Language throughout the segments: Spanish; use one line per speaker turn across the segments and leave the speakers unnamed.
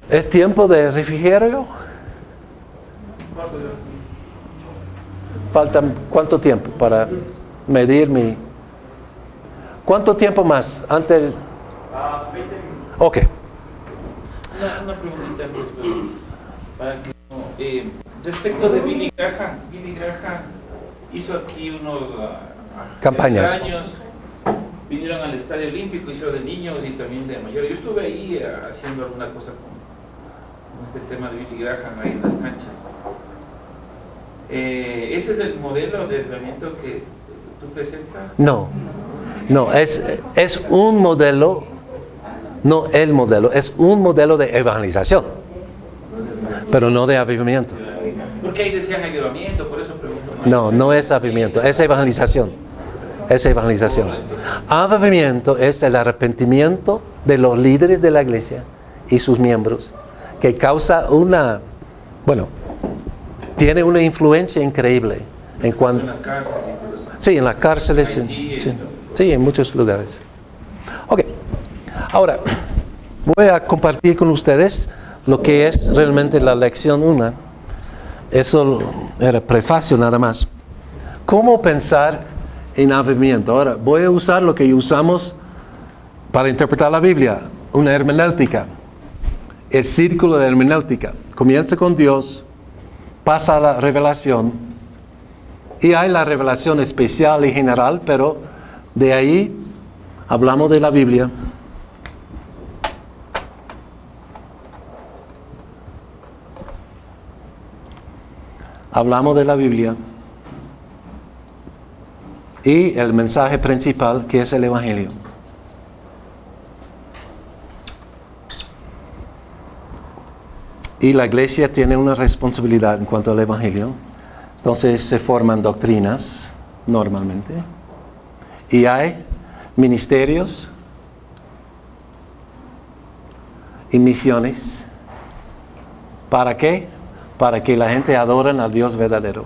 ¿Es tiempo de refrigerio? ¿Falta cuánto tiempo para medir mi... ¿Cuánto tiempo más? Antes... 20 minutos. Ok.
Una preguntita antes, respecto de Billy Graham. Billy Graham hizo aquí unos
campañas.
Años, vinieron al Estadio Olímpico, hizo de niños y también de mayores. Yo estuve ahí haciendo alguna cosa con este tema de Billy Graham ahí en las canchas. ¿Ese es el modelo de avivamiento que tú presentas?
No, es un modelo, no el modelo, es un modelo de evangelización, pero no de avivamiento.
Porque ahí decían avivamiento, por eso pregunto.
No es avivamiento, es evangelización. Es evangelización. Avivamiento es el arrepentimiento de los líderes de la iglesia y sus miembros, que causa tiene una influencia increíble en cuanto...
En las cárceles y todo eso.
Sí, en las cárceles, sí, en muchos lugares. Ok, ahora voy a compartir con ustedes lo que es realmente la lección 1. Eso era prefacio nada más. ¿Cómo pensar en avivamiento? Ahora voy a usar lo que usamos para interpretar la Biblia, una hermenéutica, el círculo de hermenéutica. Comienza con Dios, pasa a la revelación, y hay la revelación especial y general, pero de ahí hablamos de la Biblia. Hablamos de la Biblia y el mensaje principal, que es el Evangelio. Y la iglesia tiene una responsabilidad en cuanto al Evangelio. Entonces se forman doctrinas normalmente. Y hay ministerios y misiones. ¿Para qué? Para que la gente adore al Dios verdadero.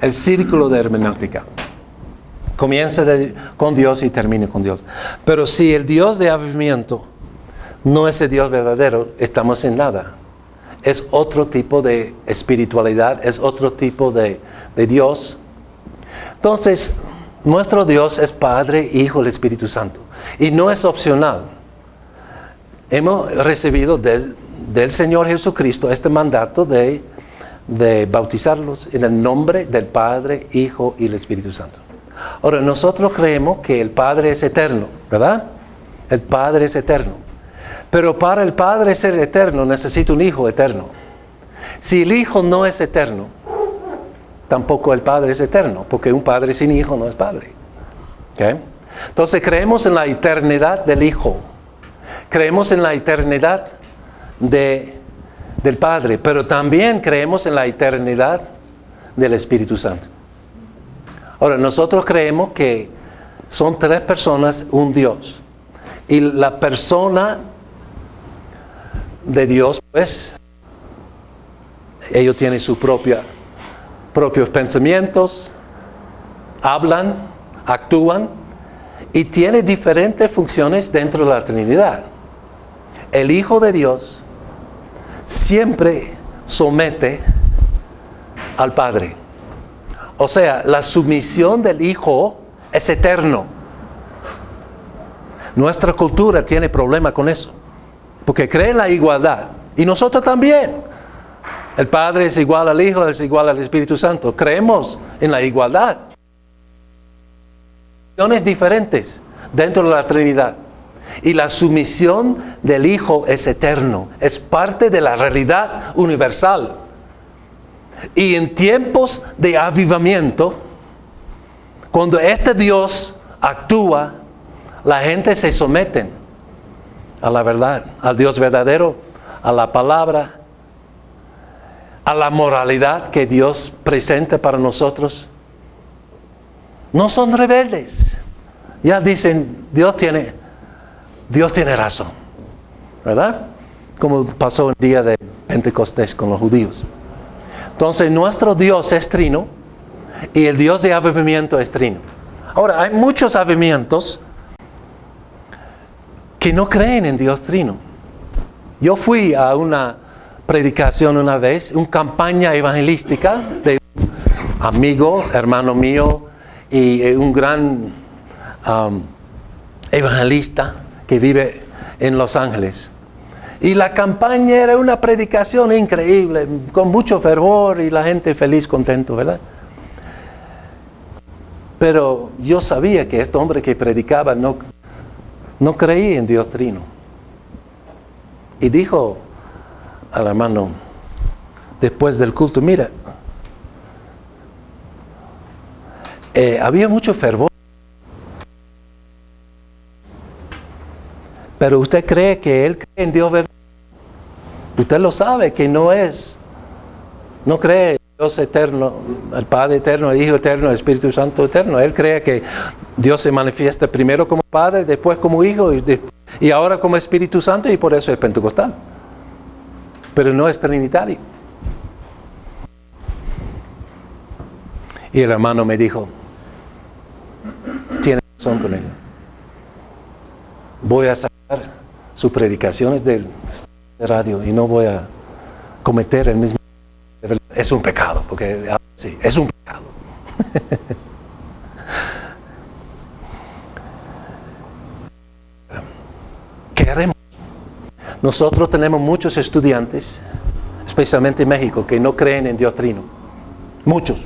El círculo de hermenéutica. Comienza con Dios y termina con Dios. Pero si el Dios de avivamiento no es el Dios verdadero, estamos en nada. Es otro tipo de espiritualidad, es otro tipo de Dios. Entonces, nuestro Dios es Padre, Hijo y el Espíritu Santo. Y no es opcional. Hemos recibido del Señor Jesucristo este mandato de bautizarlos en el nombre del Padre, Hijo y el Espíritu Santo. Ahora, nosotros creemos que el Padre es eterno, ¿verdad? El Padre es eterno. Pero para el Padre ser eterno necesita un Hijo eterno. Si el Hijo no es eterno, tampoco el Padre es eterno, porque un Padre sin Hijo no es Padre. ¿Okay? Entonces creemos en la eternidad del Hijo. Creemos en la eternidad del Padre, pero también creemos en la eternidad del Espíritu Santo. Ahora, nosotros creemos que son tres personas, un Dios. Y la persona de Dios, pues, ellos tienen sus propios pensamientos, hablan, actúan, y tienen diferentes funciones dentro de la Trinidad. El Hijo de Dios siempre somete al Padre. O sea, la sumisión del Hijo es eterno. Nuestra cultura tiene problema con eso, porque cree en la igualdad. Y nosotros también. El Padre es igual al Hijo, es igual al Espíritu Santo. Creemos en la igualdad. Funciones diferentes dentro de la Trinidad. Y la sumisión del Hijo es eterno. Es parte de la realidad universal. Y en tiempos de avivamiento, cuando este Dios actúa, la gente se somete a la verdad, al Dios verdadero, a la palabra, a la moralidad que Dios presenta para nosotros. No son rebeldes. Ya dicen, Dios tiene razón, ¿verdad? Como pasó el día de Pentecostés con los judíos. Entonces, nuestro Dios es trino y el Dios de avivamiento es trino. Ahora, hay muchos avivamientos que no creen en Dios Trino. Yo fui a una predicación una vez, una campaña evangelística de un amigo, hermano mío, y un gran evangelista que vive en Los Ángeles. Y la campaña era una predicación increíble, con mucho fervor y la gente feliz, contento, ¿verdad? Pero yo sabía que este hombre que predicaba no creía en Dios Trino. Y dijo al hermano, después del culto, mira, había mucho fervor. Pero usted cree que él cree en Dios verdadero. Usted lo sabe que no cree en Dios eterno, el Padre eterno, el Hijo eterno, el Espíritu Santo eterno. Él cree que Dios se manifiesta primero como Padre, después como Hijo y ahora como Espíritu Santo, y por eso es pentecostal. Pero no es trinitario. Y el hermano me dijo, tiene razón con él. Voy a sacar sus predicaciones de radio y no voy a cometer el mismo. Es un pecado, porque sí, es un pecado. ¿Qué haremos? Nosotros tenemos muchos estudiantes, especialmente en México, que no creen en Dios Trino. Muchos.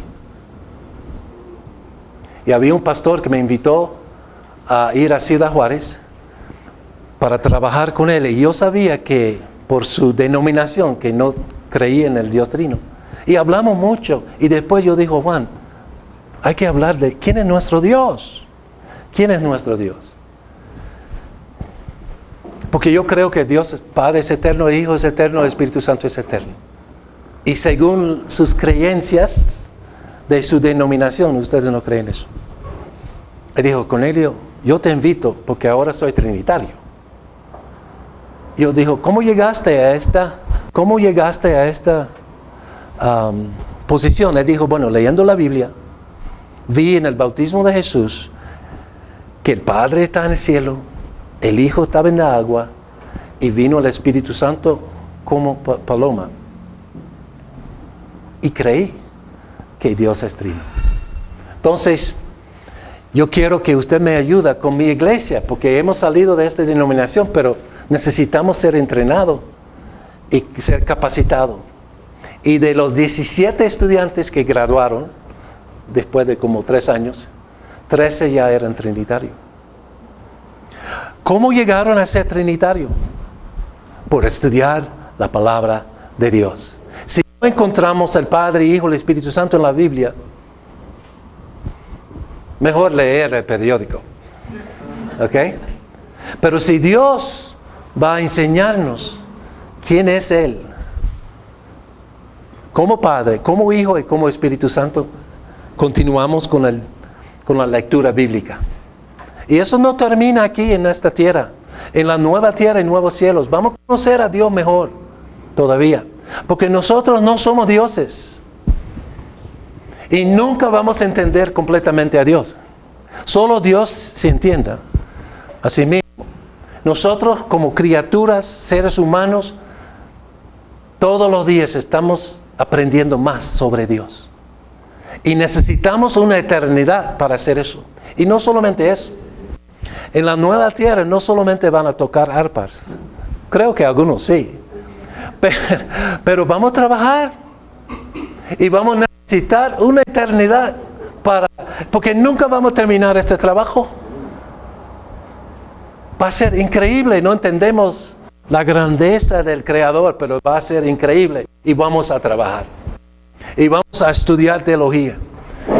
Y había un pastor que me invitó a ir a Ciudad Juárez para trabajar con él. Y yo sabía que por su denominación, que no creía en el Dios Trino. Y hablamos mucho. Y después yo dije, Juan, hay que hablar de quién es nuestro Dios. ¿Quién es nuestro Dios? Porque yo creo que Dios Padre es eterno, el Hijo es eterno, el Espíritu Santo es eterno. Y según sus creencias de su denominación, ustedes no creen eso. Él dijo, Cornelio, yo te invito porque ahora soy trinitario. Yo dijo, ¿cómo llegaste a esta posición? Él dijo, bueno, leyendo la Biblia, vi en el bautismo de Jesús que el Padre está en el cielo, el Hijo estaba en la agua y vino el Espíritu Santo como paloma. Y creí que Dios es trino. Entonces, yo quiero que usted me ayude con mi iglesia, porque hemos salido de esta denominación, pero necesitamos ser entrenados y ser capacitados. Y de los 17 estudiantes que graduaron, después de como 3 años, 13 ya eran trinitarios. ¿Cómo llegaron a ser trinitarios? Por estudiar la palabra de Dios. Si no encontramos el Padre, Hijo y el Espíritu Santo en la Biblia, mejor leer el periódico. ¿Ok? Pero si Dios va a enseñarnos quién es Él, como Padre, como Hijo y como Espíritu Santo, continuamos con la lectura bíblica. Y eso no termina aquí en esta tierra. En la nueva tierra y nuevos cielos vamos a conocer a Dios mejor todavía. Porque nosotros no somos dioses. Y nunca vamos a entender completamente a Dios. Solo Dios se entienda a sí mismo. Nosotros como criaturas, seres humanos, todos los días estamos aprendiendo más sobre Dios. Y necesitamos una eternidad para hacer eso. Y no solamente eso. En la nueva tierra no solamente van a tocar arpas. Creo que algunos sí. Pero vamos a trabajar. Y vamos a necesitar una eternidad porque nunca vamos a terminar este trabajo. Va a ser increíble, no entendemos la grandeza del Creador, pero va a ser increíble. Y vamos a trabajar. Y vamos a estudiar teología.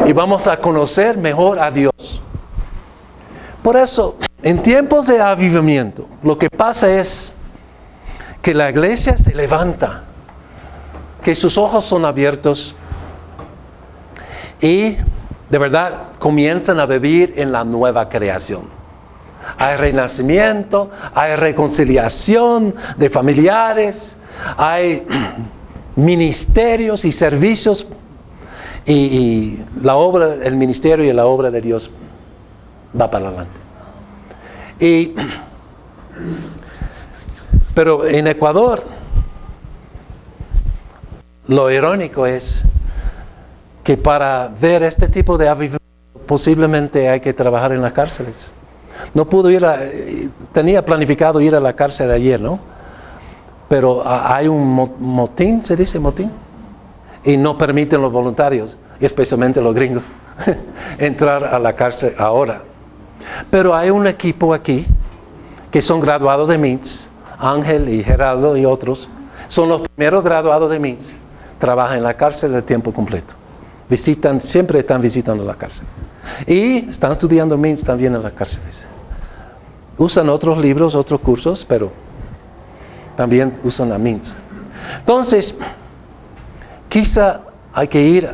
Y vamos a conocer mejor a Dios. Por eso, en tiempos de avivamiento, lo que pasa es que la iglesia se levanta, que sus ojos son abiertos y de verdad comienzan a vivir en la nueva creación. Hay renacimiento, hay reconciliación de familiares, hay ministerios y servicios y la obra, el ministerio y la obra de Dios va para adelante. Y Pero en Ecuador, lo irónico es que para ver este tipo de avivamiento posiblemente hay que trabajar en las cárceles. No pudo tenía planificado ir a la cárcel ayer, ¿no? Pero hay un motín, ¿se dice motín? Y no permiten los voluntarios, y especialmente los gringos, entrar a la cárcel ahora. Pero hay un equipo aquí que son graduados de MINTS, Ángel y Gerardo y otros, son los primeros graduados de MINTS, trabajan en la cárcel de tiempo completo. Siempre están visitando la cárcel. Y están estudiando MINTS también en las cárceles. Usan otros libros, otros cursos, pero también usan la MINTS. Entonces, quizá hay que ir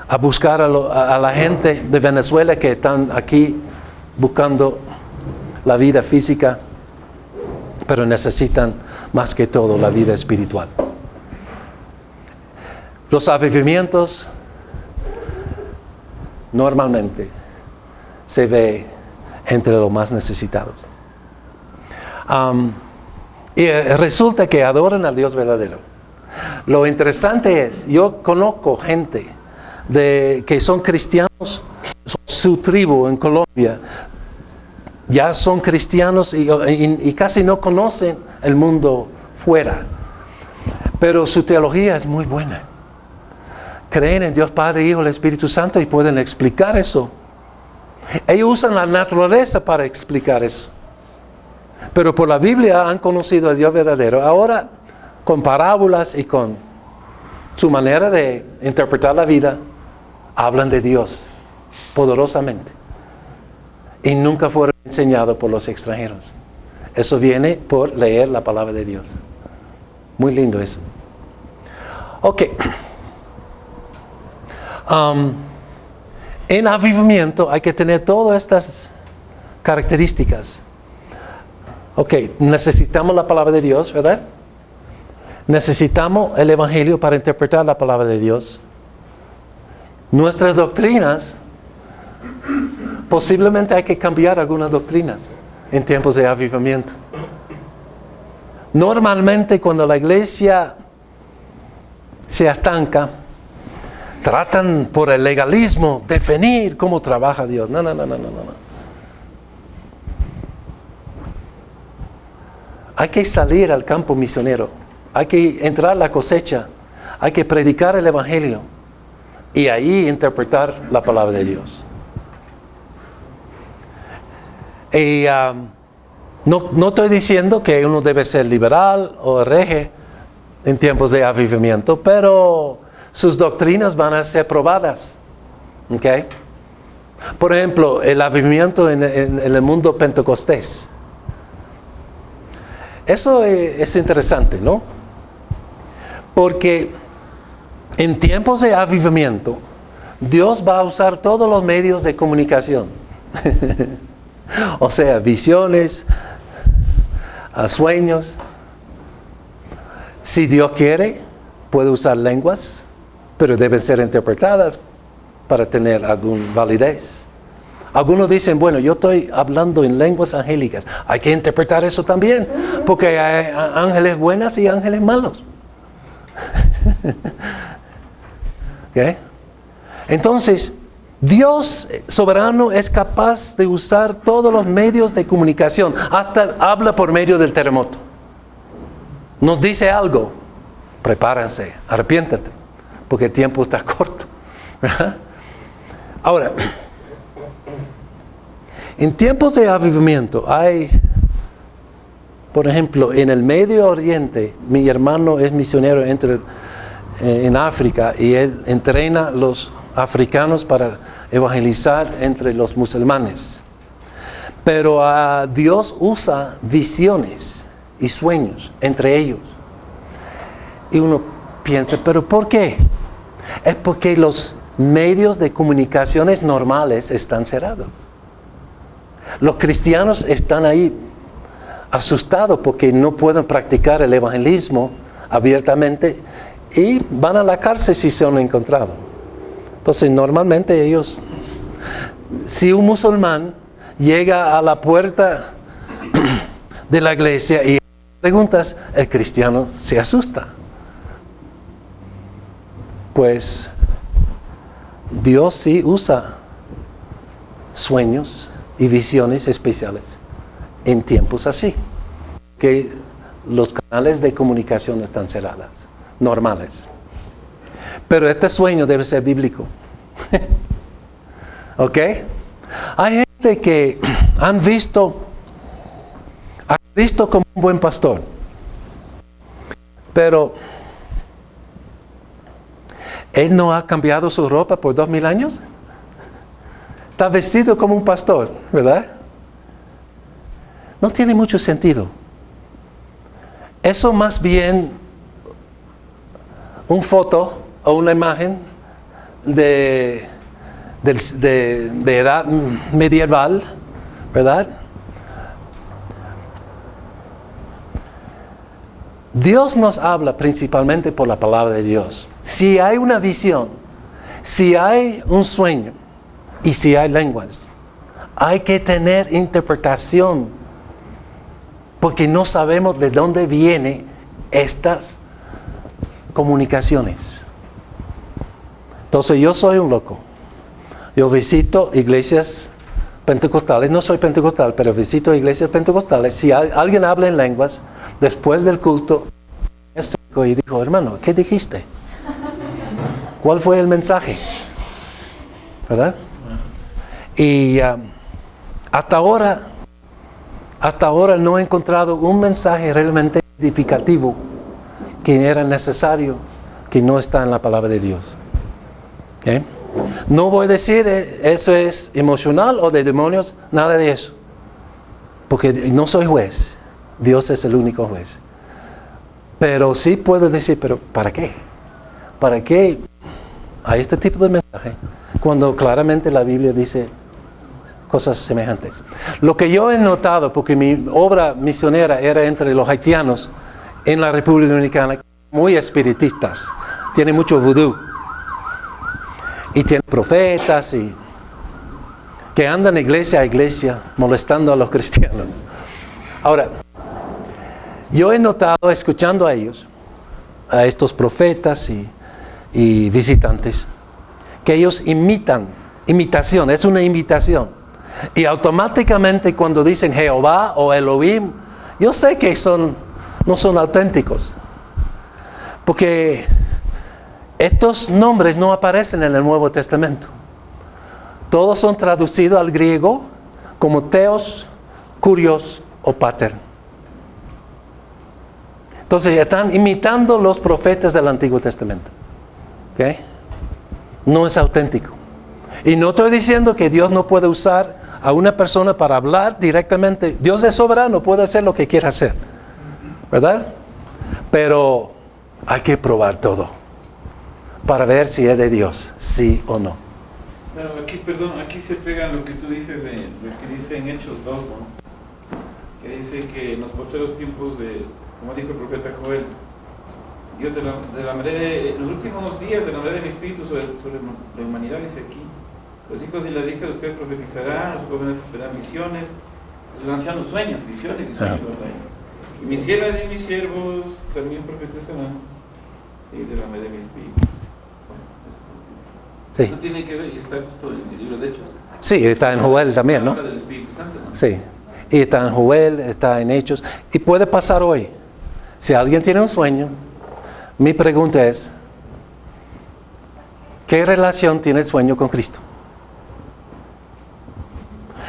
a buscar a la gente de Venezuela que están aquí buscando la vida física, pero necesitan más que todo la vida espiritual. Los avivamientos normalmente se ve entre los más necesitados. Y resulta que adoran al Dios verdadero. Lo interesante es, yo conozco gente que son cristianos, su tribu en Colombia, ya son cristianos y casi no conocen el mundo fuera. Pero su teología es muy buena. Creen en Dios Padre, Hijo y el Espíritu Santo y pueden explicar eso. Ellos usan la naturaleza para explicar eso. Pero por la Biblia han conocido al Dios verdadero. Ahora, con parábolas y con su manera de interpretar la vida, hablan de Dios poderosamente. Y nunca fueron enseñados por los extranjeros. Eso viene por leer la palabra de Dios. Muy lindo eso. Ok. En avivamiento hay que tener todas estas características. Ok, necesitamos la palabra de Dios, ¿verdad? Necesitamos el Evangelio para interpretar la palabra de Dios. Nuestras doctrinas, posiblemente hay que cambiar algunas doctrinas en tiempos de avivamiento. Normalmente cuando la iglesia se estanca, tratan por el legalismo definir cómo trabaja Dios. No. Hay que salir al campo misionero. Hay que entrar a la cosecha. Hay que predicar el Evangelio. Y ahí interpretar la palabra de Dios. Y no estoy diciendo que uno debe ser liberal o hereje en tiempos de avivamiento, pero sus doctrinas van a ser probadas. ¿Okay? Por ejemplo, el avivamiento en el mundo pentecostés. Eso es interesante, ¿no? Porque en tiempos de avivamiento, Dios va a usar todos los medios de comunicación. O sea, visiones, sueños. Si Dios quiere, puede usar lenguas, pero deben ser interpretadas para tener alguna validez. Algunos dicen, bueno, yo estoy hablando en lenguas angélicas. Hay que interpretar eso también, porque hay ángeles buenos y ángeles malos. ¿Okay? Entonces, Dios soberano es capaz de usar todos los medios de comunicación. Hasta habla por medio del terremoto. Nos dice algo. Prepárense, arrepiéntate, porque el tiempo está corto. ¿Verdad? Ahora, en tiempos de avivamiento hay, por ejemplo, en el Medio Oriente, mi hermano es misionero en África y él entrena a los africanos para evangelizar entre los musulmanes. Pero Dios usa visiones y sueños entre ellos. Y uno piensa, ¿pero por qué? Es porque los medios de comunicaciones normales están cerrados. Los cristianos están ahí asustados porque no pueden practicar el evangelismo abiertamente y van a la cárcel si se han encontrado. Entonces, normalmente ellos, si un musulmán llega a la puerta de la iglesia y preguntas, el cristiano se asusta. Pues Dios sí usa sueños y visiones especiales en tiempos así, que los canales de comunicación están cerrados, normales. Pero este sueño debe ser bíblico. ¿Ok? Hay gente que han visto a Cristo como un buen pastor, pero Él no ha cambiado su ropa por 2000 años. Está vestido como un pastor, ¿verdad? No tiene mucho sentido. Eso más bien una foto o una imagen de edad medieval, ¿verdad? Dios nos habla principalmente por la palabra de Dios. Si hay una visión, si hay un sueño y si hay lenguas, hay que tener interpretación, porque no sabemos de dónde vienen estas comunicaciones. Entonces yo soy un loco. Yo visito iglesias pentecostales, no soy pentecostal, pero visito iglesias pentecostales. Si alguien habla en lenguas, después del culto, y dijo, hermano, ¿qué dijiste? ¿Cuál fue el mensaje? ¿Verdad? Y hasta ahora no he encontrado un mensaje realmente edificativo que era necesario, que no está en la palabra de Dios. ¿Okay? No voy a decir eso es emocional o de demonios, nada de eso. Porque no soy juez. Dios es el único juez. Pero sí puedo decir, pero ¿para qué? ¿Para qué hay este tipo de mensaje cuando claramente la Biblia dice cosas semejantes? Lo que yo he notado, porque mi obra misionera era entre los haitianos en la República Dominicana, muy espiritistas, tiene mucho vudú y tiene profetas y que andan de iglesia a iglesia molestando a los cristianos. Ahora, yo he notado, escuchando a ellos, a estos profetas y visitantes, que ellos imitación, es una imitación. Y automáticamente cuando dicen Jehová o Elohim, yo sé que no son auténticos. Porque estos nombres no aparecen en el Nuevo Testamento. Todos son traducidos al griego como Theos, Kurios o Pater. Entonces están imitando los profetas del Antiguo Testamento. ¿Okay? No es auténtico. Y no estoy diciendo que Dios no puede usar a una persona para hablar directamente. Dios es soberano, puede hacer lo que quiera hacer. ¿Verdad? Pero hay que probar todo para ver si es de Dios, sí o no.
Pero aquí se pega lo que tú dices, lo que dice en Hechos 2, ¿no? Que dice que en los postreros tiempos como dijo el profeta Joel, Dios de la manera en los últimos días de la manera de mi espíritu sobre la humanidad, dice aquí, los hijos y las hijas de ustedes profetizarán, los jóvenes verán visiones, los ancianos sueños, visiones y sueños, ¿verdad? Y mis siervas y mis siervos también profetizarán, y de la manera de mi espíritu.
Sí.
Eso tiene que ver, y está todo en el libro de Hechos.
Sí, está en Joel también, ¿no?
Habla del Espíritu Santo, ¿no?
Sí. Y está en Joel, está en Hechos. Y puede pasar hoy. Si alguien tiene un sueño, mi pregunta es, ¿qué relación tiene el sueño con Cristo?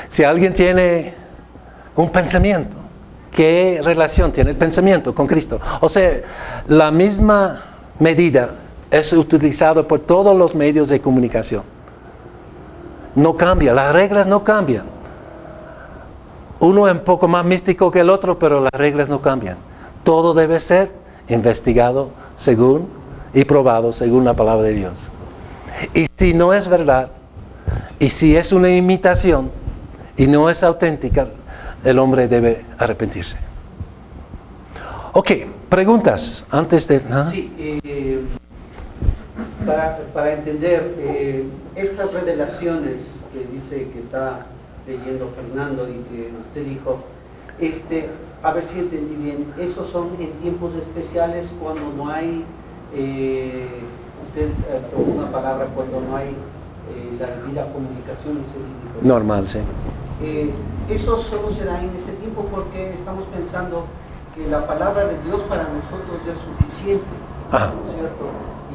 Si alguien tiene un pensamiento, ¿qué relación tiene el pensamiento con Cristo? O sea, la misma medida es utilizada por todos los medios de comunicación. No cambia, las reglas no cambian. Uno es un poco más místico que el otro, pero las reglas no cambian. Todo debe ser investigado según y probado según la palabra de Dios. Y si no es verdad, y si es una imitación y no es auténtica, el hombre debe arrepentirse. Ok, preguntas antes de... ¿no?
Sí, para entender estas revelaciones que dice que está leyendo Fernando y que usted dijo, A ver si entendí bien, esos son en tiempos especiales cuando no hay, usted tomó una palabra, cuando no hay la debida comunicación, no sé si dijo eso.
Normal, sí.
Eso solo se da en ese tiempo porque estamos pensando que la palabra de Dios para nosotros ya es suficiente,
Ajá.
¿no es cierto?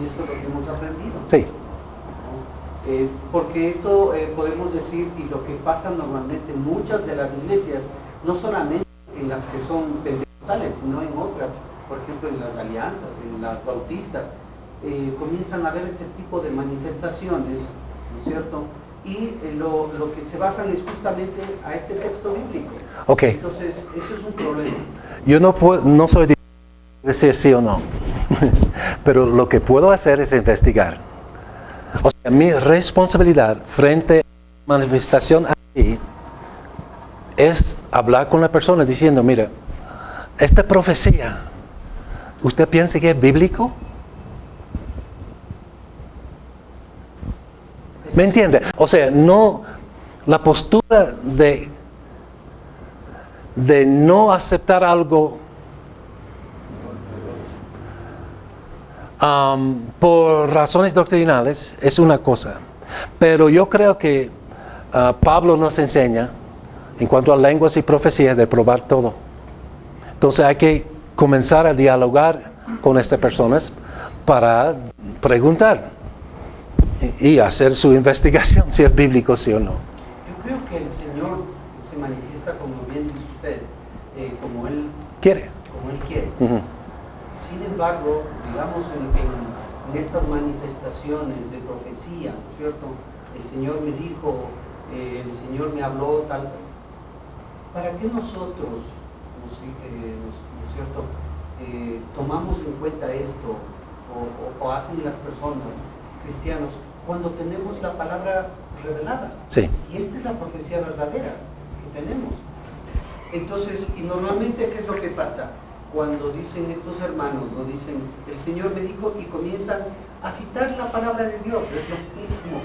Y eso es lo que hemos aprendido.
Sí.
Porque esto podemos decir, y lo que pasa normalmente en muchas de las iglesias, no solamente en las que son pentecostales, sino en otras, por ejemplo en las alianzas, en las bautistas, comienzan a haber este tipo de manifestaciones, ¿no es cierto? Y lo que se basan es justamente a este texto bíblico.
Ok.
Entonces, eso es un problema.
Yo no soy de decir sí o no, pero lo que puedo hacer es investigar. O sea, mi responsabilidad frente a la manifestación aquí es hablar con la persona diciendo, mira, esta profecía, ¿usted piensa que es bíblico? ¿Me entiende? O sea, no, la postura de no aceptar algo por razones doctrinales es una cosa, pero yo creo que Pablo nos enseña en cuanto a lenguas y profecías de probar todo. Entonces hay que comenzar a dialogar con estas personas para preguntar y hacer su investigación si es bíblico sí o no.
Yo creo que el Señor se manifiesta, como bien dice usted, como Él
¿Quiere? Uh-huh.
Sin embargo, digamos en estas manifestaciones de profecía, ¿no es cierto? El Señor me dijo, el Señor me habló, tal. ¿Para qué nosotros, ¿no es cierto?, tomamos en cuenta esto o hacen las personas cristianos cuando tenemos la palabra revelada?
Sí.
Y esta es la profecía verdadera que tenemos. Entonces, y normalmente, ¿qué es lo que pasa? Cuando dicen estos hermanos, lo dicen, el Señor me dijo, y comienzan a citar la palabra de Dios, es lo mismo.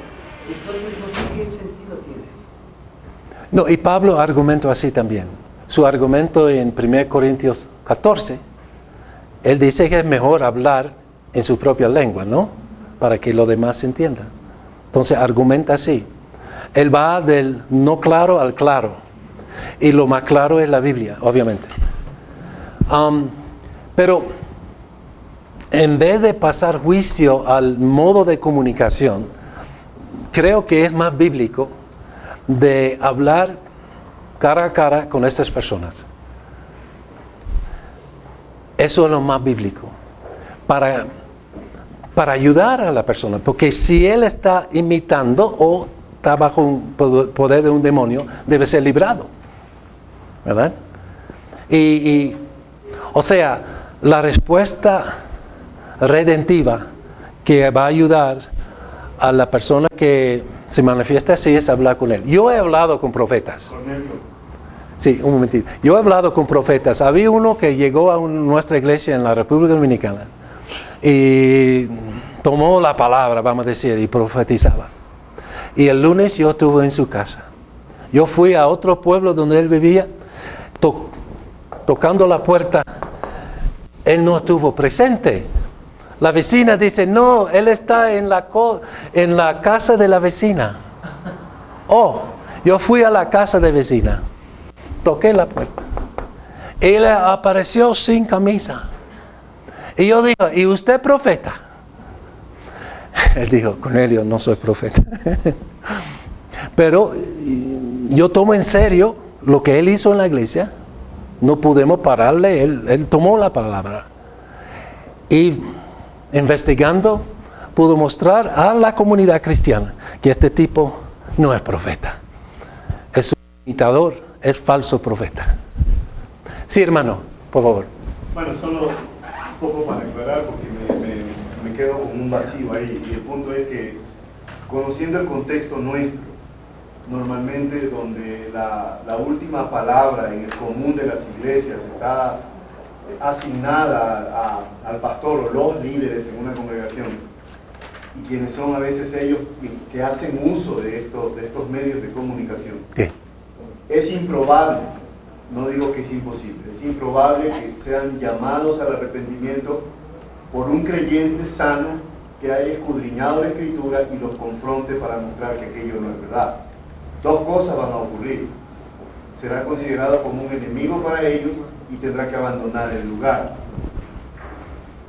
Entonces, no sé qué sentido tiene eso.
No, y Pablo argumentó así también. Su argumento en 1 Corintios 14, él dice que es mejor hablar en su propia lengua, ¿no? Para que los demás se entiendan. Entonces argumenta así. Él va del no claro al claro. Y lo más claro es la Biblia, obviamente. Pero en vez de pasar juicio al modo de comunicación, creo que es más bíblico de hablar cara a cara con estas personas. Eso es lo más bíblico. Para ayudar a la persona. Porque si él está imitando o está bajo un poder de un demonio, debe ser librado. ¿Verdad? O sea, la respuesta redentiva que va a ayudar a la persona que se manifiesta así es hablar con él. Yo he hablado con profetas. Sí, un momentito. Yo he hablado con profetas. Había uno que llegó a nuestra iglesia en la República Dominicana y tomó la palabra, vamos a decir, y profetizaba. Y el lunes yo estuve en su casa. Yo fui a otro pueblo donde él vivía, tocando la puerta. Él no estuvo presente. La vecina dice, no, él está en la casa de la vecina. Oh, yo fui a la casa de vecina. Toqué la puerta. Él apareció sin camisa. Y yo digo, ¿y usted es profeta? Él dijo, Cornelio, no soy profeta. Pero yo tomo en serio lo que él hizo en la iglesia. No pudimos pararle, él tomó la palabra. Y investigando, pudo mostrar a la comunidad cristiana que este tipo no es profeta. Es un imitador, es falso profeta. Sí, hermano, por favor.
Bueno, solo un poco para aclarar, porque me quedo con un vacío ahí. Y el punto es que, conociendo el contexto nuestro, normalmente donde la última palabra en el común de las iglesias está asignada al pastor o los líderes en una congregación, y quienes son a veces ellos que hacen uso de estos medios de comunicación.
¿Qué?
Es improbable no digo que es imposible, es improbable que sean llamados al arrepentimiento por un creyente sano que haya escudriñado la Escritura y los confronte para mostrar que aquello no es verdad. Dos cosas van a ocurrir. Será considerado como un enemigo para ellos y tendrá que abandonar el lugar.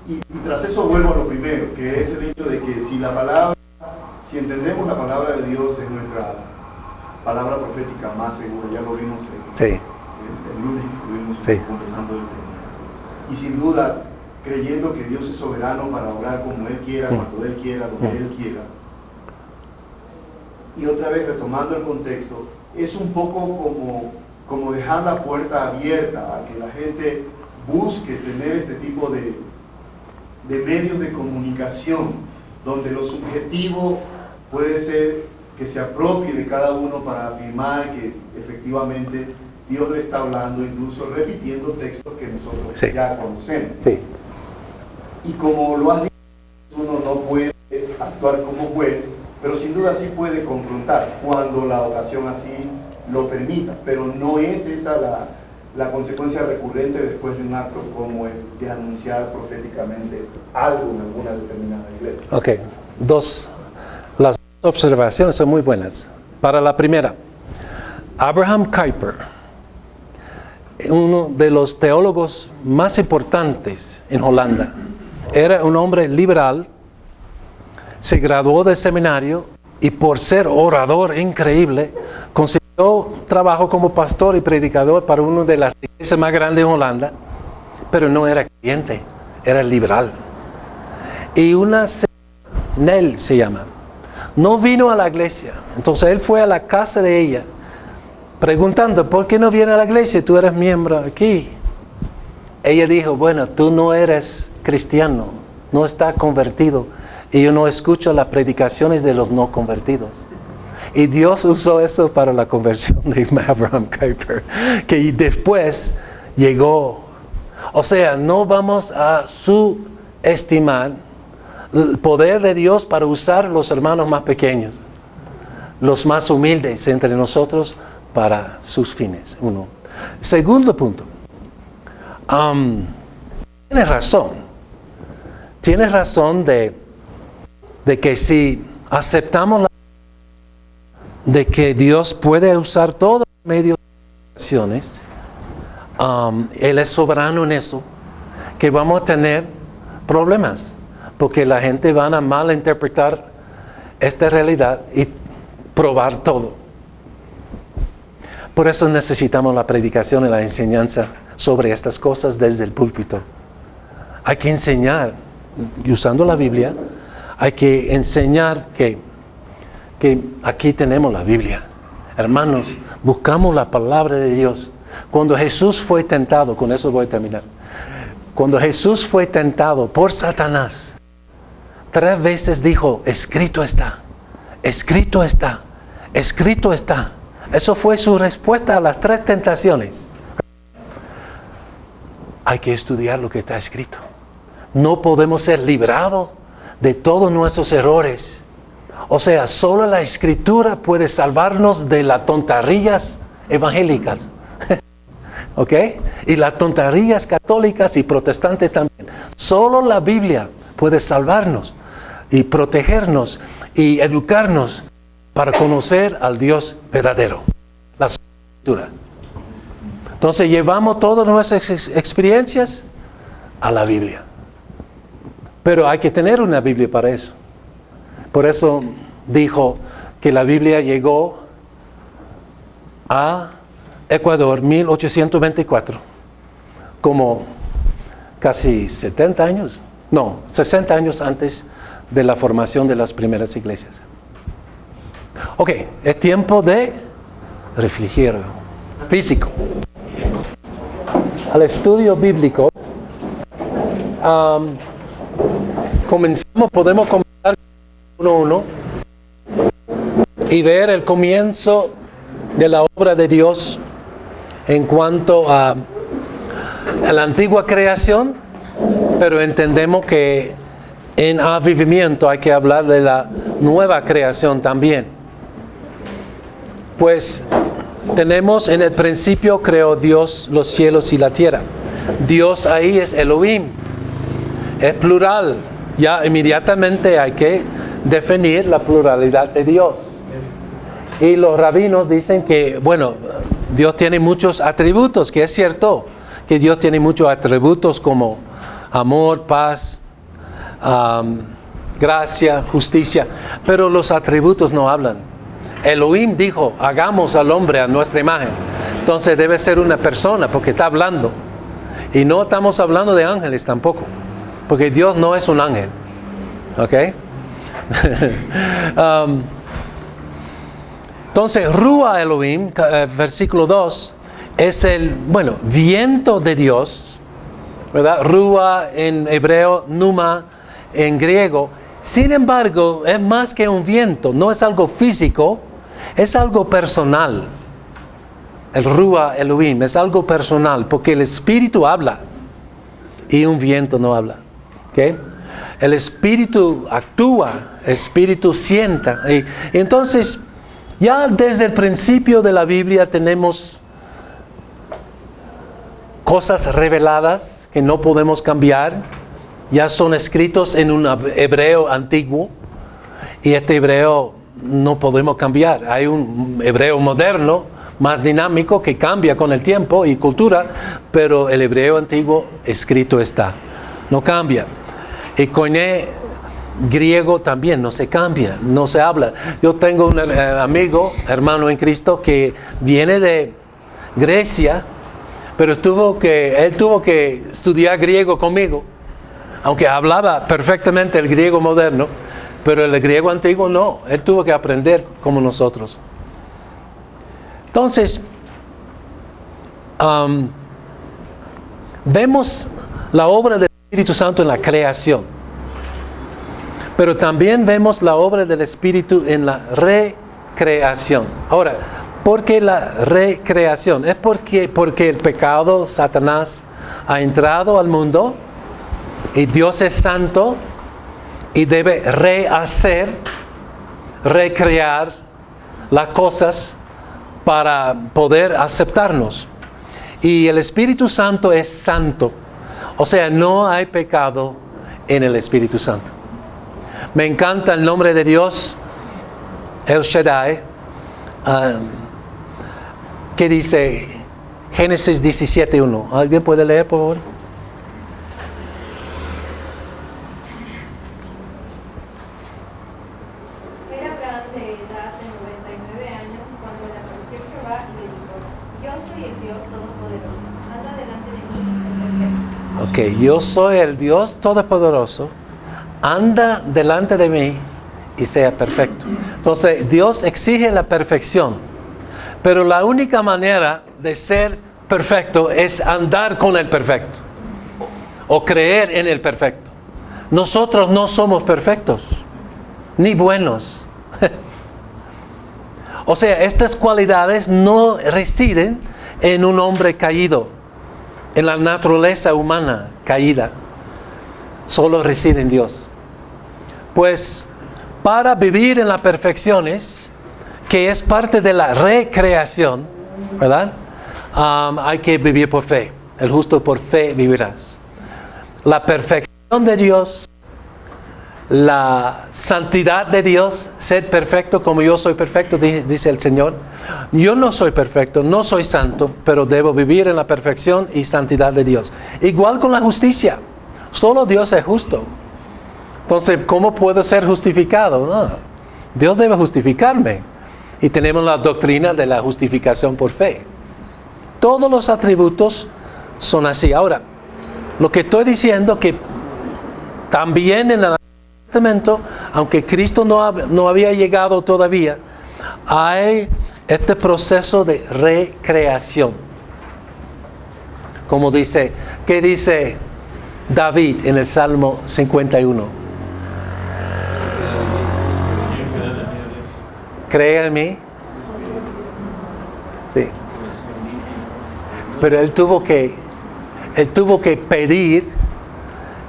Y tras eso vuelvo a lo primero, que es el hecho de que si entendemos la palabra de Dios es nuestra palabra profética más segura, ya lo vimos el lunes que estuvimos conversando del tema. Y sin duda, creyendo que Dios es soberano para orar como Él quiera, cuando Él quiera, donde Él quiera. Y otra vez, retomando el contexto, es un poco como dejar la puerta abierta a que la gente busque tener este tipo de medios de comunicación, donde lo subjetivo puede ser que se apropie de cada uno para afirmar que efectivamente Dios le está hablando, incluso repitiendo textos que nosotros ya conocemos. Sí. Y como lo has dicho, uno no puede actuar como juez, pero sin duda sí puede confrontar cuando la ocasión así lo permita, pero no es esa la consecuencia recurrente después de un acto como el de anunciar proféticamente algo en alguna determinada iglesia.
Ok, las observaciones son muy buenas. Para la primera, Abraham Kuyper, uno de los teólogos más importantes en Holanda, era un hombre liberal, se graduó del seminario y por ser orador increíble, consiguió trabajo como pastor y predicador para una de las iglesias más grandes en Holanda, pero no era creyente, era liberal. Y una señora, Nell se llama, no vino a la iglesia, entonces él fue a la casa de ella, preguntando, ¿por qué no viene a la iglesia? Tú eres miembro aquí. Ella dijo, bueno, tú no eres cristiano, no estás convertido, y yo no escucho las predicaciones de los no convertidos. Y Dios usó eso para la conversión de Abraham Kuyper, que después llegó. O sea, no vamos a subestimar el poder de Dios para usar los hermanos más pequeños, los más humildes entre nosotros para sus fines. Uno. Segundo punto. Tienes razón de que si aceptamos de que Dios puede usar todos los medios de comunicaciones, Él es soberano en eso, que vamos a tener problemas, porque la gente va a malinterpretar esta realidad y probar todo. Por eso necesitamos la predicación y la enseñanza sobre estas cosas desde el púlpito. Hay que enseñar, y usando la Biblia, hay que enseñar que aquí tenemos la Biblia. Hermanos, buscamos la palabra de Dios. Cuando Jesús fue tentado, con eso voy a terminar. Cuando Jesús fue tentado por Satanás, 3 veces dijo, escrito está, escrito está, escrito está. Eso fue su respuesta a las 3 tentaciones. Hay que estudiar lo que está escrito. No podemos ser librados de todos nuestros errores. O sea, solo la Escritura puede salvarnos de las tonterías evangélicas. ¿Ok? Y las tonterías católicas y protestantes también. Solo la Biblia puede salvarnos y protegernos y educarnos para conocer al Dios verdadero. La Escritura. Entonces llevamos todas nuestras experiencias a la Biblia. Pero hay que tener una Biblia para eso. Por eso dijo que la Biblia llegó a Ecuador 1824, como casi 60 años antes de la formación de las primeras iglesias. Ok, es tiempo de reflexión físico. Al estudio bíblico, podemos comenzar uno y ver el comienzo de la obra de Dios en cuanto a la antigua creación, pero entendemos que en avivamiento hay que hablar de la nueva creación también. Pues tenemos en el principio creó Dios los cielos y la tierra. Dios ahí es Elohim, es plural. Ya inmediatamente hay que definir la pluralidad de Dios. Y los rabinos dicen que, bueno, Dios tiene muchos atributos, que es cierto, que Dios tiene muchos atributos como amor, paz, gracia, justicia, pero los atributos no hablan. Elohim dijo, hagamos al hombre a nuestra imagen. Entonces debe ser una persona porque está hablando. Y no estamos hablando de ángeles tampoco, porque Dios no es un ángel. ¿Ok? Entonces, Ruah Elohim, versículo 2, es el, viento de Dios, ¿verdad? Ruah en hebreo, Numa en griego. Sin embargo, es más que un viento, no es algo físico, es algo personal. El Ruah Elohim es algo personal, porque el Espíritu habla y un viento no habla. ¿Okay? El Espíritu actúa, el Espíritu sienta. Y entonces, ya desde el principio de la Biblia tenemos cosas reveladas que no podemos cambiar. Ya son escritos en un hebreo antiguo y este hebreo no podemos cambiar. Hay un hebreo moderno, más dinámico, que cambia con el tiempo y cultura, pero el hebreo antiguo escrito está, no cambia. Y koiné griego también no se cambia, no se habla. Yo tengo un amigo, hermano en Cristo, que viene de Grecia, pero él tuvo que estudiar griego conmigo, aunque hablaba perfectamente el griego moderno, pero el griego antiguo no, él tuvo que aprender como nosotros. Entonces, vemos la obra del Espíritu Santo en la creación, pero también vemos la obra del Espíritu en la recreación. Ahora, ¿por qué la recreación? Es porque el pecado, Satanás, ha entrado al mundo y Dios es santo y debe rehacer, recrear las cosas para poder aceptarnos. Y el Espíritu Santo es santo. O sea, no hay pecado en el Espíritu Santo. Me encanta el nombre de Dios, El Shaddai, que dice Génesis 17:1. ¿Alguien puede leer, por favor?
Era Abraham de edad de 99 años cuando le apareció Jehová y le dijo: Yo soy el Dios Todopoderoso, anda delante de mí y sé perfecto.
Ok, yo soy el Dios Todopoderoso, anda delante de mí y sea perfecto. Entonces, Dios exige la perfección, pero la única manera de ser perfecto es andar con el perfecto o creer en el perfecto. Nosotros no somos perfectos, ni buenos. O sea, estas cualidades no residen en un hombre caído, en la naturaleza humana caída. Solo reside en Dios. Pues para vivir en las perfecciones, que es parte de la recreación, ¿verdad? Hay que vivir por fe. El justo por fe vivirás. La perfección de Dios, la santidad de Dios, ser perfecto como yo soy perfecto, dice el Señor. Yo no soy perfecto, no soy santo, pero debo vivir en la perfección y santidad de Dios. Igual con la justicia. Solo Dios es justo. Entonces, ¿cómo puedo ser justificado? No, Dios debe justificarme. Y tenemos la doctrina de la justificación por fe. Todos los atributos son así. Ahora, lo que estoy diciendo que también en el Antiguo Testamento, aunque Cristo no había llegado todavía, hay este proceso de recreación. Como dice, ¿qué dice David en el Salmo 51? Crea en mí. Sí. Pero él tuvo que pedir